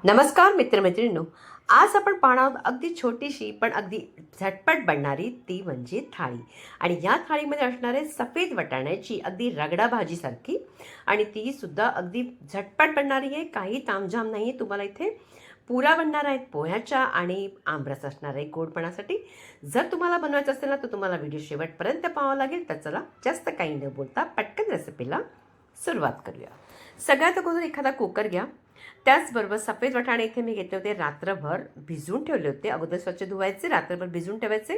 नमस्कार मित्रमैत्रिणींनो. आज आपण पाहणार आहोत अगदी छोटीशी पण अगदी झटपट बनणारी ती म्हणजे थाळी. आणि या थाळीमध्ये असणारे सफेद वाटाण्याची अगदी रगडा भाजीसारखी आणि ती सुद्धा अगदी झटपट बनणारी आहे. काही तामझाम नाही आहे. तुम्हाला इथे पुऱ्या बनणार आहेत पोह्याच्या आणि आमरस असणार आहे गोडपणासाठी. जर तुम्हाला बनवायचं असेल ना तर तुम्हाला व्हिडिओ शेवटपर्यंत पाहावं लागेल. तर चला जास्त काही न बोलता पटकन रेसिपीला सुरुवात करूया. सगळ्यात अगोदर एखादा कुकर घ्या. त्याचबरोबर सफेद वाटाणे इथे मी घेतले होते, रात्रभर भिजवून ठेवले होते. अगोदर स्वच्छ धुवायचे, रात्रभर भिजवून ठेवायचे.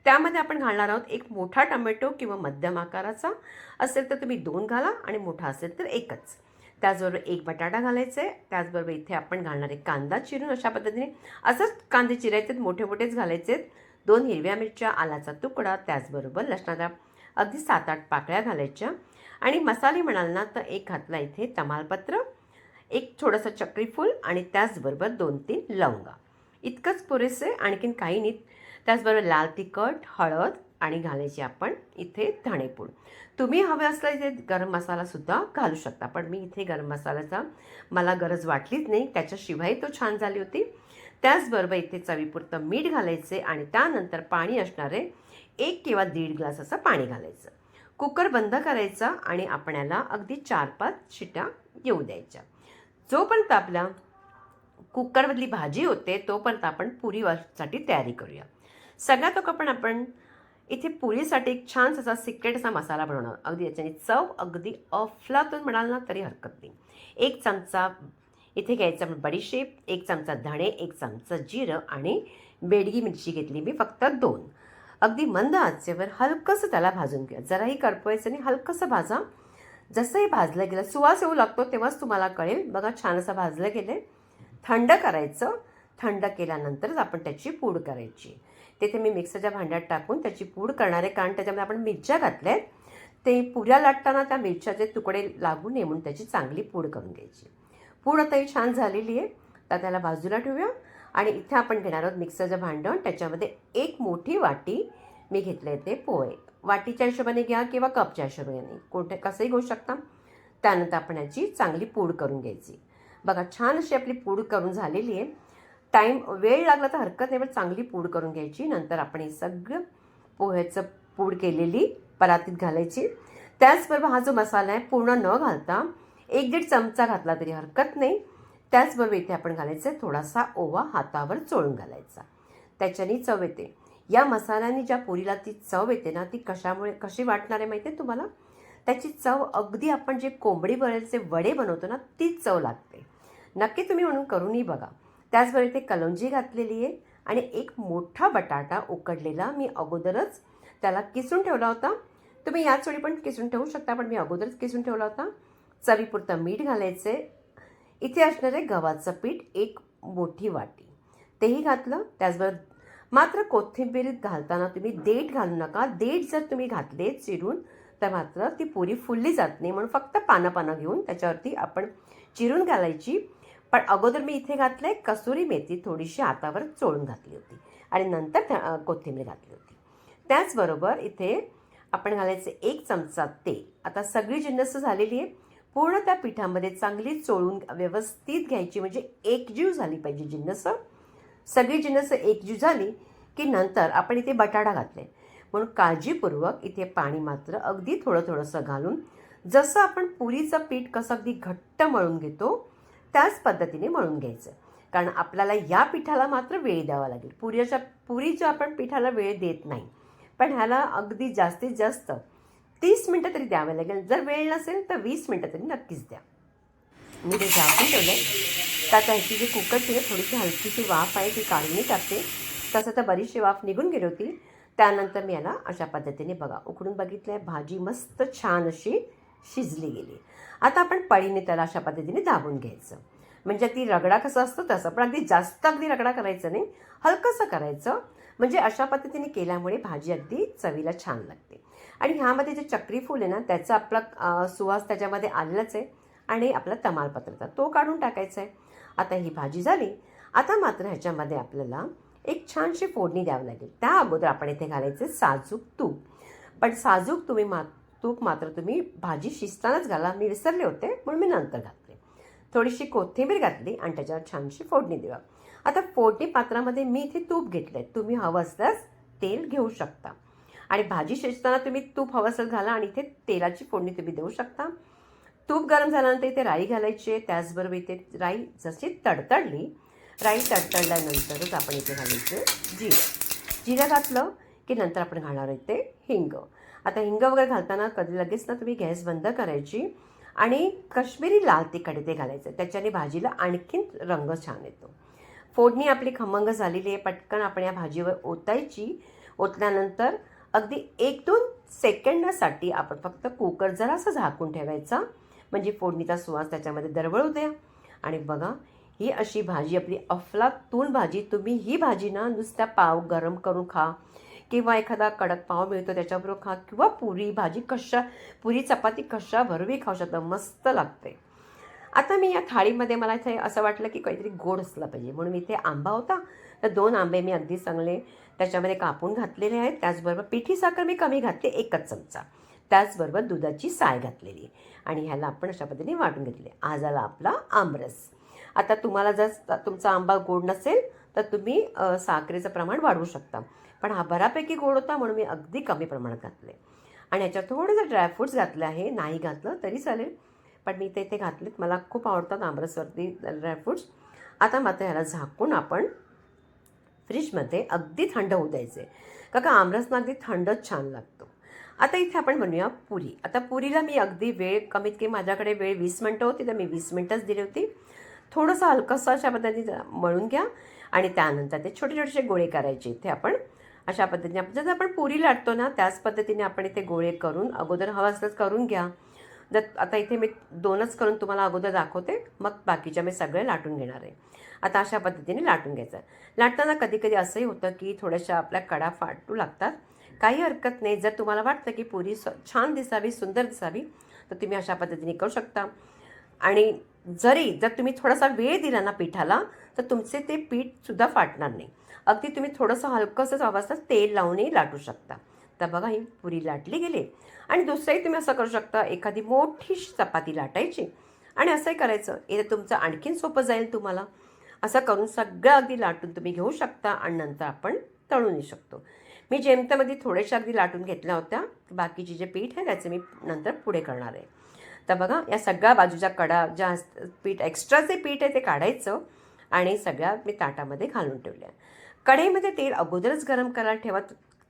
त्यामध्ये आपण घालणार आहोत एक मोठा टोमॅटो किंवा मध्यम आकाराचा असेल तर तुम्ही 2 घाला आणि मोठा असेल तर एकच. त्याचबरोबर एक बटाटा घालायचे. त्याचबरोबर इथे आपण घालणारे कांदा चिरून अशा पद्धतीने असंच कांदे चिरायचे, मोठे मोठेच घालायचे. 2 हिरव्या मिरच्या, आलाचा तुकडा, त्याचबरोबर लसणाच्या अगदी 7-8 पाकळ्या घालायच्या. आणि मसाले म्हणाल ना तर एक घातला इथे तमालपत्र, एक थोडंसं चक्रीफूल आणि त्याचबरोबर 2-3 लवंगा. इतकंच पुरेसे, आणखीन काही नाही. त्याचबरोबर लाल तिखट, हळद आणि घालायची आपण इथे धणेपूड. तुम्ही हवे असलं इथे गरम मसालासुद्धा घालू शकता, पण मी इथे गरम मसाल्याचा मला गरज वाटलीच नाही, त्याच्याशिवाय तो छान झाली होती. त्याचबरोबर इथे चवीपुरतं मीठ घालायचे आणि त्यानंतर पाणी असणारे 1 किंवा 1.5 ग्लास असं पाणी घालायचं. कुकर बंद करायचा आणि आपण याला अगदी 4-5 शिट्या येऊ द्यायच्या. जोपर्यंत आपल्या कुकरमधली भाजी होते तोपर्यंत आपण पुरीसाठी तयारी करूया. सगळ्यात आपण इथे पुरीसाठी एक छान असा सिक्रेट असा मसाला बनवणार. अगदी याच्याने चव अगदी अफलातून म्हणाल ना तरी हरकत नाही. 1 चमचा इथे घ्यायचा बडीशेप, 1 चमचा धणे, 1 चमचा जिरं आणि बेडगी मिरची घेतली मी फक्त 2. अगदी मंद आचेवर हलकंसं त्याला भाजून घ्या. जराही करपवायचं नाही, हलकंसं भाजा. जसंही भाजलं गेलं, सुवास येऊ लागतो तेव्हाच तुम्हाला कळेल. बघा छान असं भाजलं गेलं. थंड करायचं. थंड केल्यानंतरच आपण त्याची पूड करायची. तिथे मी मिक्सरच्या भांड्यात टाकून त्याची पूड करणार आहे, कारण त्याच्यामध्ये आपण मिरच्या घातल्या आहेत. ते पुऱ्या लाटताना त्या मिरच्याचे तुकडे लागू नये म्हणून त्याची चांगली पूड करून घ्यायची. पूड आता ही छान झालेली आहे, तर त्याला बाजूला ठेवूया. आणि इथे आपण घेणार आहोत मिक्सरचं भांडं. त्याच्यामध्ये 1 मोठी वाटी मी घेतले ते पोहे. वाटीच्या हिशोबाने घ्या किंवा कपच्या हिशोबाने, कोणते कसंही घेऊ शकता. त्यानंतर आपण याची चांगली पूड करून घ्यायची. बघा छान अशी आपली पूड करून झालेली आहे. वेळ लागला तर हरकत नाही, पण चांगली पूड करून घ्यायची. नंतर आपण हे सगळं पोह्याचं पूड केलेली परातीत घालायची. त्याचबरोबर हा जो मसाला आहे पूर्ण न घालता 1-1.5 चमचा घातला तरी हरकत नाही. त्याचबरोबर इथे आपण घालायचं थोडासा ओवा हातावर चोळून घालायचा. त्याच्याने चव येते. या मसाल्याने ज्या पुरीला ती चव येते ना, ती कशी वाटणार आहे माहिती आहे तुम्हाला? त्याची चव अगदी आपण जे कोंबडी बरेलचे वडे बनवतो ना, तीच चव लागते. नक्की तुम्ही म्हणून करूनही बघा. त्याचबरोबर इथे कलौंजी घातलेली आहे आणि एक मोठा बटाटा उकडलेला मी अगोदरच त्याला किसून ठेवला होता. तुम्ही याच वेळी पण किसून ठेवू शकता, पण मी अगोदरच किसून ठेवला होता. चवीपुरतं मीठ घालायचे. इथे असणारे गव्हाचं पीठ 1 मोठी वाटी तेही घातलं. त्याचबरोबर मात्र कोथिंबीरीत घालताना तुम्ही देठ घालू नका. देठ जर तुम्ही घातले चिरून तर मात्र ती पुरी फुलली जात नाही, म्हणून फक्त पानं घेऊन त्याच्यावरती आपण चिरून घालायची. पण अगोदर मी इथे घातले कसुरी मेथी थोडीशी हातावर चोळून घातली होती आणि नंतर कोथिंबीर घातली होती. त्याचबरोबर इथे आपण घालायचे 1 चमचा तेल. आता सगळी जिन्नस झालेली आहे. पूर्ण त्या पिठामध्ये चांगली चोळून व्यवस्थित घ्यायची, म्हणजे एकजीव झाली पाहिजे जिन्नस. सगळी जिन्नस एकजीव झाली की नंतर आपण इथे बटाटा घातले, म्हणून काळजीपूर्वक इथे पाणी मात्र अगदी थोडंसं घालून, जसं आपण पुरीचं पीठ कसं अगदी घट्ट मळून घेतो त्याच पद्धतीने मळून घ्यायचं. कारण आपल्याला या पिठाला मात्र वेळ द्यावा लागेल. पुरीच्या आपण पिठाला वेळ देत नाही, पण ह्याला अगदी जास्तीत जास्त 30 मिनटं तरी द्यावं लागेल. जर वेळ नसेल तर 20 मिनटं तरी नक्कीच द्या. मी ते झाकून ठेवलं आहे. त्यात ह्याची जी कुकरची थोडीशी हलकीशी वाफ आहे ती काढून टाकते. तसं तर बरीचशी वाफ निघून गेली होती. त्यानंतर मी याला अशा पद्धतीने बघा उकडून बघितलं आहे. भाजी मस्त छान अशी शिजली गेली. आता आपण पळीने त्याला अशा पद्धतीने दाबून घ्यायचं, म्हणजे ती रगडा कसा असतो तसं, पण अगदी रगडा करायचं नाही, हलकंसं करायचं. म्हणजे अशा पद्धतीने केल्यामुळे भाजी अगदी चवीला छान लागते. आणि ह्यामध्ये जे चक्रीफूल आहे ना, त्याचा आपला सुवास त्याच्यामध्ये आलेलाच आहे आणि आपला तमालपत्राचा तो काढून टाकायचा आहे. आता ही भाजी झाली. आता मात्र ह्याच्यामध्ये आपल्याला एक छानशी फोडणी द्यावी लागेल. त्या अगोदर आपण इथे घालायचे साजूक तूप. पण साजूक तूप मात्र तुम्ही भाजी शिजतानाच घाला. मी विसरले होते म्हणून मी नंतर घातले. थोडीशी कोथिंबीर घातली आणि त्याच्यावर छानशी फोडणी देऊया. आता फोडणी पात्रामध्ये मी इथे तूप घेतलं आहे. तुम्ही हवं असल्यास तेल घेऊ शकता आणि भाजी शिजताना तुम्ही तूप हवं असेल घाला आणि इथे तेलाची फोडणी तुम्ही देऊ शकता. तूप गरम झाल्यानंतर इथे राई घालायची आहे. त्याचबरोबर इथे राई जशी तडतडली, राई तडतडल्यानंतरच आपण इथे घालायचं जिरं घातलं की नंतर आपण घालणार इथे हिंग. आता हिंग वगैरे घालताना कधी लगेच ना तुम्ही गॅस बंद करायची आणि काश्मीरी लाल तिखट इथे घालायचं. त्याच्याने भाजीला आणखीन रंग छान येतो. फोडणी आपली खमंग झालेली आहे. पटकन आपण या भाजीवर ओतायची. ओतल्यानंतर अगदी 1-2 सेकंदासाठी आपण फक्त कुकर जरासं झाकून ठेवायचा, म्हणजे फोडणीचा सुवास त्याच्यामध्ये दरवळू द्या. आणि बघा, ही अशी भाजी आपली अफलातून भाजी. तुम्ही ही भाजी ना नुसत्या पाव गरम करून खा किंवा एखादा कडक पाव मिळतो त्याच्याबरोबर खा किंवा पुरी भाजी पुरी चपाती कशाबरोबरही खाऊ शकता. मस्त लागते. आता मी या थाळीमध्ये मला इथे असं वाटलं की काहीतरी गोड असलं पाहिजे, म्हणून इथे आंबा होता तर 2 आंबे मी अगदी चांगले त्याच्यामध्ये कापून घातलेले आहेत. त्याचबरोबर पिठी साखर मी कमी घातली 1च चमचा. त्याचबरोबर दुधाची साय घातलेली आणि ह्याला आपण अशा पद्धतीने वाटून घेतले. आज आला आपला आमरस. आता तुम्हाला जर तुमचा आंबा गोड नसेल तर तुम्ही साखरेचं प्रमाण वाढवू शकता, पण हा बऱ्यापैकी गोड होता म्हणून मी अगदी कमी प्रमाणात घातले. आणि ह्याच्यात थोडेसे ड्रायफ्रूट्स घातले आहे. नाही घातलं तरी चालेल, पण मी ते घातलेत. मला खूप आवडतात आमरसवरती ड्रायफ्रूट्स. आता मात्र ह्याला झाकून आपण फ्रीजमध्ये अगदी थंड होऊ द्यायचे, का आमरसना अगदी थंडच छान लागतो. आता इथे आपण बनवूया पुरी. आता पुरीला मी अगदी वेळ कमीत कमी माझ्याकडे वेळ 20 मिनटं होती तर मी 20 मिनटंच दिली होती. थोडंसं हलकंसं अशा पद्धतीने मळून घ्या आणि त्यानंतर ते छोटे छोटेसे गोळे करायचे. इथे आपण अशा पद्धतीने जसं आपण पुरी लाटतो ना त्याच पद्धतीने आपण इथे गोळे करून अगोदर हवं असलंच करून घ्या. आता इथे मी 2च करून तुम्हाला अगोदर दाखवते, मग बाकीच्या मी सगळे लाटून घेणार आहे. आता अशा पद्धतीने लाटून घ्यायचं. लाटताना कधी कधी असंही होतं की थोड्याशा आपल्या कडा फाटू लागतात. काही हरकत नाही. जर तुम्हाला वाटतं की पुरी छान दिसावी, सुंदर दिसावी, तर तुम्ही अशा पद्धतीने करू शकता. आणि जर तुम्ही थोडासा वेळ दिला ना पिठाला तर तुमचे ते पीठसुद्धा फाटणार नाही. अगदी तुम्ही थोडंसं हलकंसं अवस्था तेल लावूनही लाटू शकता. तर बघा, ही पुरी लाटली गेली. आणि दुसरंही तुम्ही असं करू शकता, एखादी मोठी चपाती लाटायची आणि असंही करायचं. इथे तुमचं आणखीन सोपं जाईल तुम्हाला. असं करून सगळं अगदी लाटून तुम्ही घेऊ शकता आणि नंतर आपण तळून येऊ शकतो. मी जेमतेमध्ये थोड्याशा अगदी लाटून घेतल्या होत्या. बाकीचे जे पीठ आहे त्याचे मी नंतर पुढे करणार आहे. तर बघा, या सगळ्या बाजूच्या कडा ज्या एक्स्ट्राचे पीठ आहे ते काढायचं आणि सगळ्या मी ताटामध्ये घालून ठेवल्या. कढईमध्ये तेल अगोदरच गरम करायला ठेवा,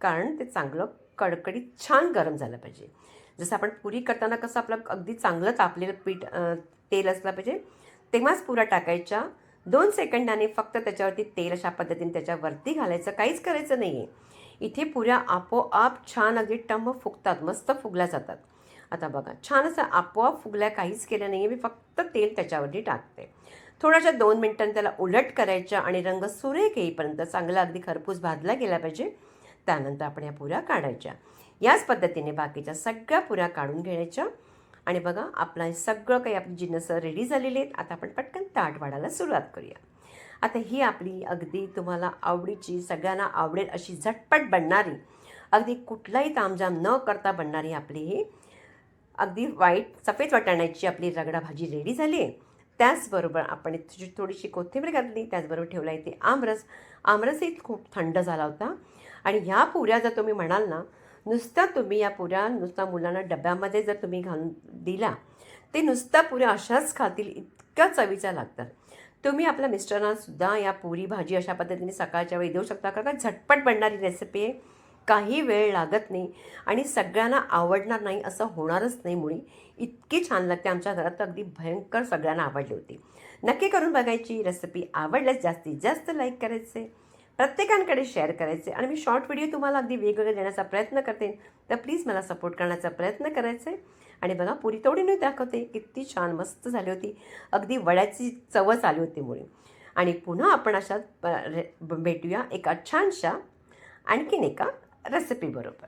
कारण ते चांगलं कडकडीत छान गरम झालं पाहिजे. जसं आपण पुरी करताना कसं आपलं अगदी चांगलं तापलेलं तेल असलं पाहिजे, तेव्हाच पुऱ्या टाकायच्या. 2 सेकंदाने फक्त त्याच्यावरती तेल अशा पद्धतीने त्याच्यावरती घालायचं. काहीच करायचं नाही आहे. इथे पुऱ्या आपोआप छान अगदी टम्म फुगतात, मस्त फुगल्या जातात. आता बघा, छान असं आपोआप फुगल्या, काहीच केलं नाही आहे. मी फक्त तेल त्याच्यावरती टाकते. थोड्याशा 2 मिनिटांनी त्याला उलट करायच्या आणि रंग सुरेख येईपर्यंत चांगला अगदी खरपूस भाजला गेला पाहिजे. त्यानंतर आपण या पुऱ्या काढायच्या. याच पद्धतीने बाकीच्या सगळ्या पुऱ्या काढून घ्यायच्या. आणि बघा, आपलं सगळं काही आपली जिन्नस रेडी झालेली आहेत. आता आपण पटकन ताट वाढायला सुरुवात करूया. आता ही आपली अगदी तुम्हाला आवडीची, सगळ्यांना आवडेल अशी झटपट बनणारी, अगदी कुठलाही तामझाम न करता बनणारी आपली ही अगदी सफेद वाटाण्याची आपली रगडा भाजी रेडी झाली आहे. त्याचबरोबर आपण थोडीशी कोथिंबीर घातली. त्याचबरोबर ठेवला इथे आमरसही खूप थंड झाला होता. आणि ह्या पुऱ्या जर तुम्ही म्हणाल ना, तुम्ही या पुऱ्या नुसत्या मुलांना डब्यामध्ये जर तुम्ही घालून दिला, ते नुसत्या पुऱ्या अशाच खातील, इतक्या चवीच्या लागतात. तुम्ही आपल्या मिस्टरांनासुद्धा या पुरी भाजी अशा पद्धतीने सकाळच्या वेळी देऊ शकता, कारण झटपट बनणारी रेसिपी आहे. काही वेळ लागत नाही आणि सगळ्यांना आवडणार नाही असं होणारच नाही. मुळी इतकी छान लागते. आमच्या घरात तर अगदी भयंकर सगळ्यांना आवडली होती. नक्की करून बघायची. रेसिपी आवडल्यास जास्तीत जास्त लाईक करायचे, प्रत्येकांकडे शेअर करायचे. आणि मी शॉर्ट व्हिडिओ तुम्हाला अगदी वेगवेगळे देण्याचा प्रयत्न करते, तर प्लीज मला सपोर्ट करण्याचा प्रयत्न करायचा आहे. आणि बघा, पुरी तोडीने दाखवते, किती छान मस्त झाली होती. अगदी वड्याची चवच आली होती मुळी. आणि पुन्हा आपण अशा भेटूया एका छानशा आणखीन एका रेसिपी बरोबर.